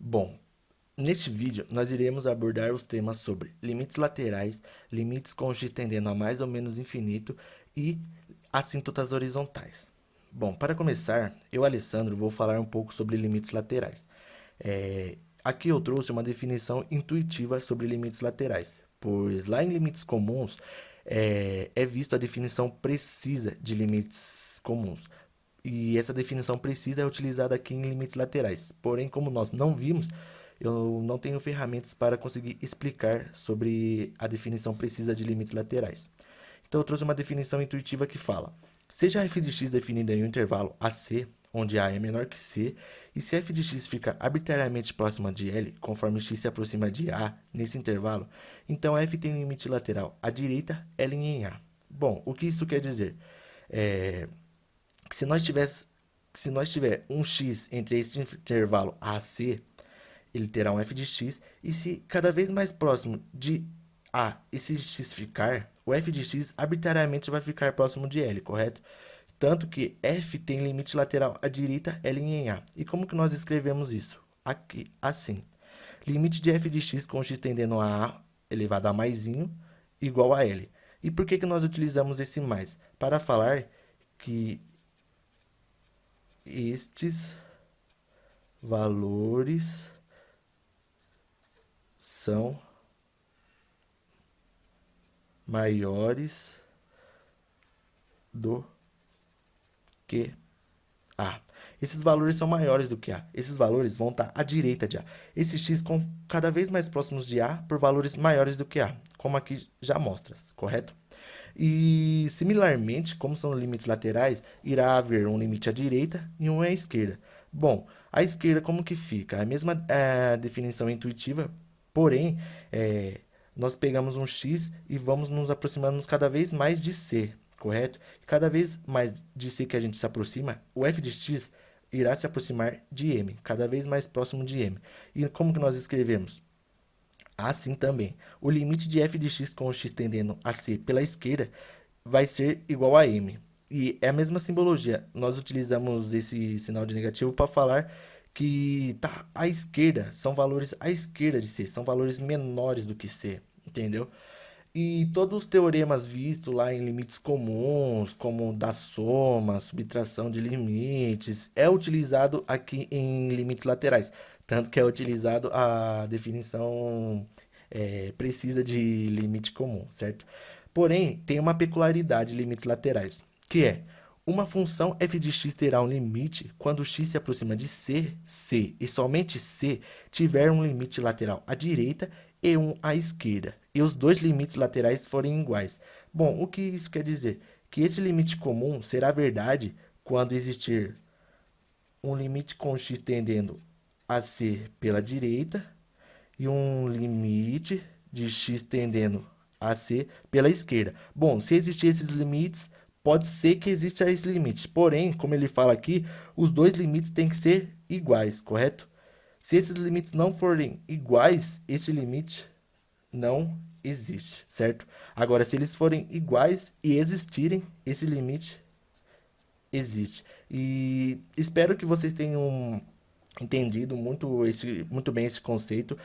Bom, neste vídeo nós iremos abordar os temas sobre limites laterais, limites com x tendendo a mais ou menos infinito e assíntotas horizontais. Bom, para começar, eu, Alessandro, vou falar um pouco sobre limites laterais. Aqui eu trouxe uma definição intuitiva sobre limites laterais, pois lá em limites comuns é visto a definição precisa de limites comuns. E essa definição precisa é utilizada aqui em limites laterais. Porém, como nós não vimos, eu não tenho ferramentas para conseguir explicar sobre a definição precisa de limites laterais. Então, eu trouxe uma definição intuitiva que fala: seja f de x definida em um intervalo AC, onde A é menor que C, e se f de x fica arbitrariamente próxima de L, conforme x se aproxima de A nesse intervalo, então f tem limite lateral à direita, L em A. Bom, o que isso quer dizer? É, que se nós tiver um x entre este intervalo AC, ele terá um f de x, e se cada vez mais próximo de A esse x ficar, o f de x arbitrariamente vai ficar próximo de L, correto? Tanto que f tem limite lateral à direita, L em A. E como que nós escrevemos isso? Aqui, assim. Limite de f de x com x tendendo a A elevado a maisinho igual a L. E por que que nós utilizamos esse mais? Para falar que estes valores são maiores do que A. Esses valores são maiores do que A. Esses valores vão estar à direita de A. Esses x com cada vez mais próximos de A por valores maiores do que A, como aqui já mostra, correto? E, similarmente, como são limites laterais, irá haver um limite à direita e um à esquerda. Bom, à esquerda como que fica? A mesma definição intuitiva, porém, nós pegamos um x e vamos nos aproximando cada vez mais de C, correto? E cada vez mais de C que a gente se aproxima, o f de x irá se aproximar de m, cada vez mais próximo de m. E como que nós escrevemos? Assim também, o limite de f de x com o x tendendo a c pela esquerda vai ser igual a m. E é a mesma simbologia. Nós utilizamos esse sinal de negativo para falar que tá à esquerda, são valores à esquerda de c, são valores menores do que c, entendeu? E todos os teoremas vistos lá em limites comuns, como da soma, subtração de limites, é utilizado aqui em limites laterais. Tanto que é utilizado a definição precisa de limite comum, certo? Porém, tem uma peculiaridade de limites laterais, que é uma função f de x terá um limite quando x se aproxima de c e somente c tiver um limite lateral à direita e um à esquerda, e os dois limites laterais forem iguais. Bom, o que isso quer dizer? Que esse limite comum será verdade quando existir um limite com x tendendo a c pela direita e um limite de x tendendo a c pela esquerda. Bom, se existir esses limites, pode ser que exista esse limite. Porém, como ele fala aqui, os dois limites têm que ser iguais, correto? Se esses limites não forem iguais, esse limite não existe, certo? Agora, se eles forem iguais e existirem, esse limite existe. E espero que vocês tenham entendido muito bem esse conceito.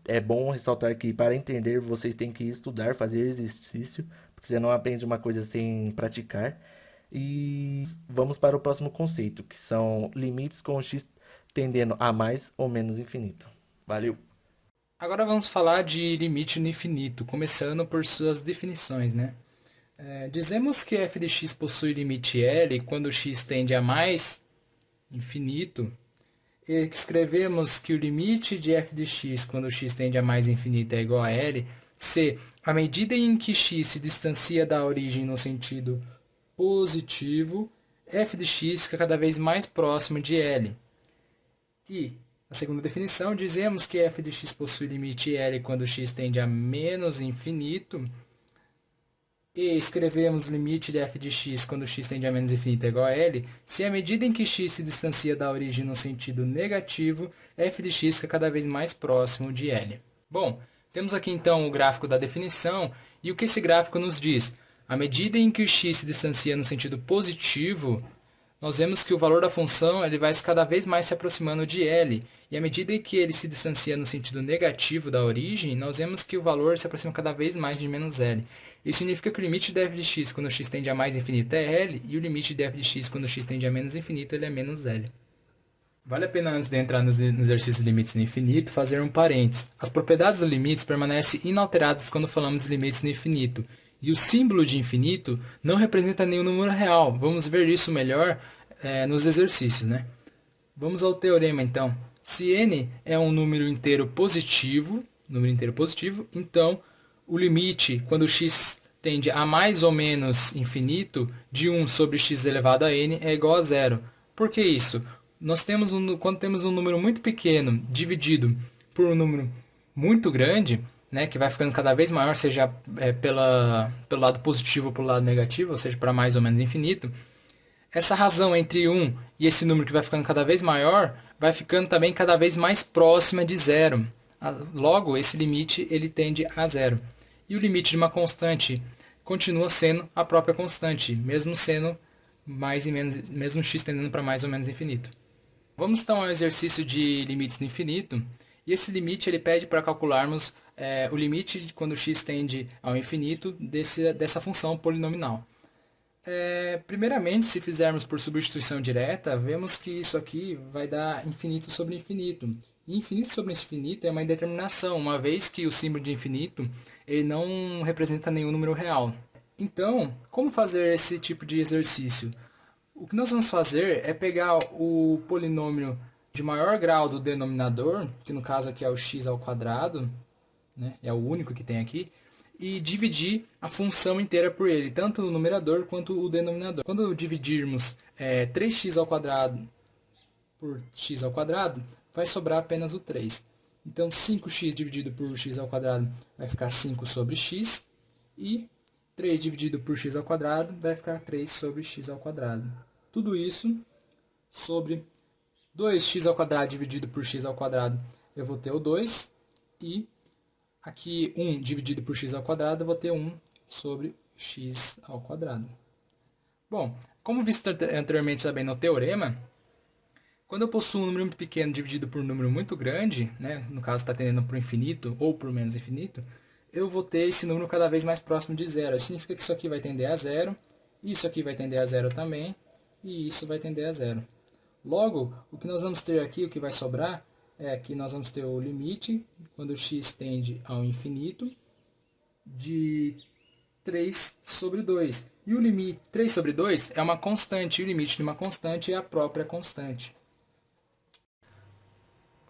É bom ressaltar que para entender vocês têm que estudar, fazer exercício, porque você não aprende uma coisa sem praticar. E vamos para o próximo conceito, que são limites com x tendendo a mais ou menos infinito. Valeu! Agora vamos falar de limite no infinito, começando por suas definições, né? Dizemos que f de x possui limite L quando x tende a mais infinito, e escrevemos que o limite de f de x quando x tende a mais infinito é igual a L, se à medida em que x se distancia da origem no sentido positivo, f de x fica cada vez mais próximo de L. E, na segunda definição, dizemos que f de x possui limite L quando x tende a menos infinito, e escrevemos o limite de f de x quando x tende a menos infinito é igual a L, se à medida em que x se distancia da origem no sentido negativo, f de x fica cada vez mais próximo de L. Bom, temos aqui então o gráfico da definição, e o que esse gráfico nos diz? À medida em que o x se distancia no sentido positivo nós vemos que o valor da função ele vai cada vez mais se aproximando de L. E à medida em que ele se distancia no sentido negativo da origem, nós vemos que o valor se aproxima cada vez mais de menos L. Isso significa que o limite de f de x quando x tende a mais infinito é L, e o limite de f de x quando x tende a menos infinito ele é menos L. Vale a pena, antes de entrar no exercício de limites no infinito, fazer um parênteses. As propriedades dos limites permanecem inalteradas quando falamos de limites no infinito. E o símbolo de infinito não representa nenhum número real. Vamos ver isso melhor nos exercícios, né? Vamos ao teorema, então. Se n é um número inteiro positivo, então o limite, quando x tende a mais ou menos infinito, de 1 sobre x elevado a n é igual a zero. Por que isso? Quando temos um número muito pequeno dividido por um número muito grande, né, que vai ficando cada vez maior, seja pelo lado positivo ou pelo lado negativo, ou seja, para mais ou menos infinito, essa razão entre 1 e esse número que vai ficando cada vez maior, vai ficando também cada vez mais próxima de zero. Logo, esse limite ele tende a zero. E o limite de uma constante continua sendo a própria constante, mesmo sendo mais e menos, mesmo x tendendo para mais ou menos infinito. Vamos então ao exercício de limites no infinito. E esse limite ele pede para calcularmos o limite de quando x tende ao infinito dessa função polinomial. Primeiramente, se fizermos por substituição direta, vemos que isso aqui vai dar infinito sobre infinito. E infinito sobre infinito é uma indeterminação, uma vez que o símbolo de infinito ele não representa nenhum número real. Então, como fazer esse tipo de exercício? O que nós vamos fazer é pegar o polinômio de maior grau do denominador, que no caso aqui é o x ao quadrado, né? É o único que tem aqui, e dividir a função inteira por ele, tanto o numerador quanto o denominador. Quando dividirmos 3x ao quadrado por x ao quadrado, vai sobrar apenas o 3. Então, 5x dividido por x ao quadrado vai ficar 5 sobre x, e 3 dividido por x ao quadrado vai ficar 3 sobre x ao quadrado. Tudo isso sobre 2x ao quadrado dividido por x ao quadrado, eu vou ter o 2, e aqui 1 dividido por x ao quadrado, eu vou ter 1 sobre x ao quadrado. Bom, como visto anteriormente também no teorema, quando eu possuo um número muito pequeno dividido por um número muito grande, né, no caso está tendendo por infinito ou por menos infinito, eu vou ter esse número cada vez mais próximo de zero. Isso significa que isso aqui vai tender a zero, isso aqui vai tender a zero também, e isso vai tender a zero. Logo, o que nós vamos ter aqui, o que vai sobrar, é que nós vamos ter o limite, quando x tende ao infinito, de 3 sobre 2. E o limite 3 sobre 2 é uma constante, e o limite de uma constante é a própria constante.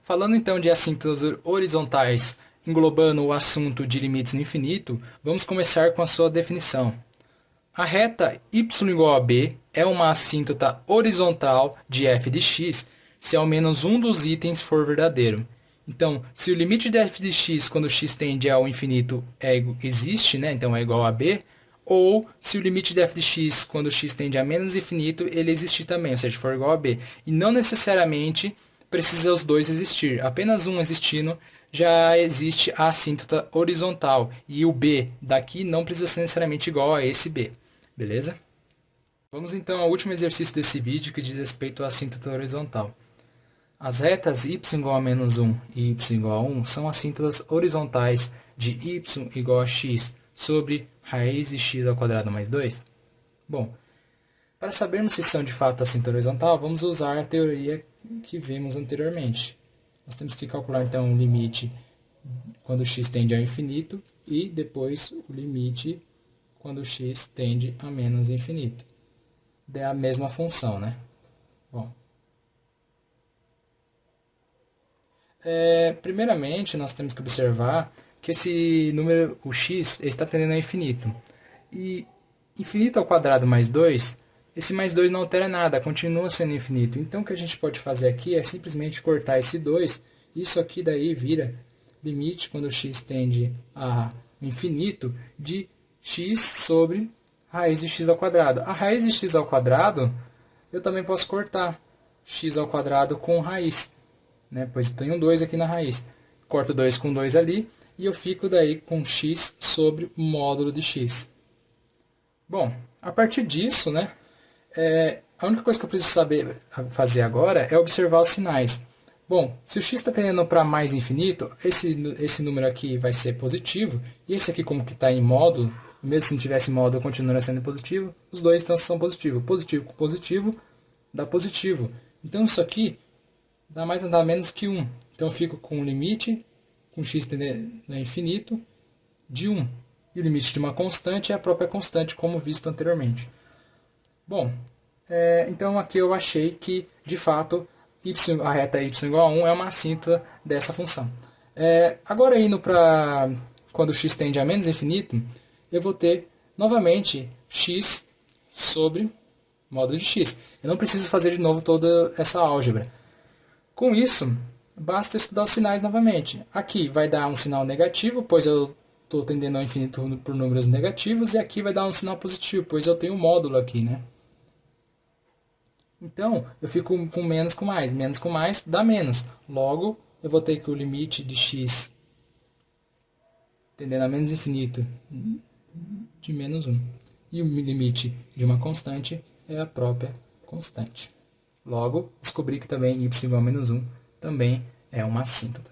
Falando então de assíntotas horizontais, englobando o assunto de limites no infinito, vamos começar com a sua definição. A reta y igual a b é uma assíntota horizontal de f de x se ao menos um dos itens for verdadeiro. Então, se o limite de f de x quando x tende ao infinito existe, né? Então é igual a b, ou se o limite de f de x quando x tende a menos infinito, ele existe também, ou seja, for igual a b. E não necessariamente precisa os dois existir, apenas um existindo já existe a assíntota horizontal, e o b daqui não precisa ser necessariamente igual a esse b. Beleza? Vamos então ao último exercício desse vídeo que diz respeito à assíntota horizontal. As retas y igual a menos 1 e y igual a 1 são assíntotas horizontais de y igual a x sobre raiz de x ao quadrado mais 2. Bom, para sabermos se são de fato assíntota horizontal, vamos usar a teoria que vimos anteriormente. Nós temos que calcular então o limite quando x tende ao infinito e depois o limite quando x tende a menos infinito. É a mesma função, né? Bom. Primeiramente, nós temos que observar que esse número, o x, está tendendo a infinito. E infinito ao quadrado mais 2, esse mais 2 não altera nada, continua sendo infinito. Então, o que a gente pode fazer aqui é simplesmente cortar esse 2, e isso aqui daí vira limite, quando x tende a infinito, de x sobre raiz de x ao quadrado. A raiz de x ao quadrado, eu também posso cortar x ao quadrado com raiz, né? Pois eu tenho 2 aqui na raiz. Corto 2 com 2 ali, e eu fico daí com x sobre módulo de x. Bom, a partir disso, né, A única coisa que eu preciso saber fazer agora é observar os sinais. Bom, se o x está tendendo para mais infinito, esse número aqui vai ser positivo, e esse aqui, como que está em módulo, mesmo se não tivesse módulo, continuaria sendo positivo, os dois então são positivos. Positivo com positivo dá positivo. Então isso aqui dá mais nada menos que 1. Então eu fico com o limite, com x tendendo a infinito, de 1. E o limite de uma constante é a própria constante, como visto anteriormente. Bom, então aqui eu achei que, de fato, a reta y igual a 1 é uma assíntota dessa função. Agora indo para quando x tende a menos infinito, eu vou ter novamente x sobre módulo de x. Eu não preciso fazer de novo toda essa álgebra. Com isso, basta estudar os sinais novamente. Aqui vai dar um sinal negativo, pois eu estou tendendo ao infinito por números negativos, e aqui vai dar um sinal positivo, pois eu tenho um módulo aqui, né? Então, eu fico com menos com mais dá menos. Logo, eu vou ter que o limite de x tendendo a menos infinito de menos 1. E o limite de uma constante é a própria constante. Logo, descobri que também y igual a menos 1 também é uma assíntota.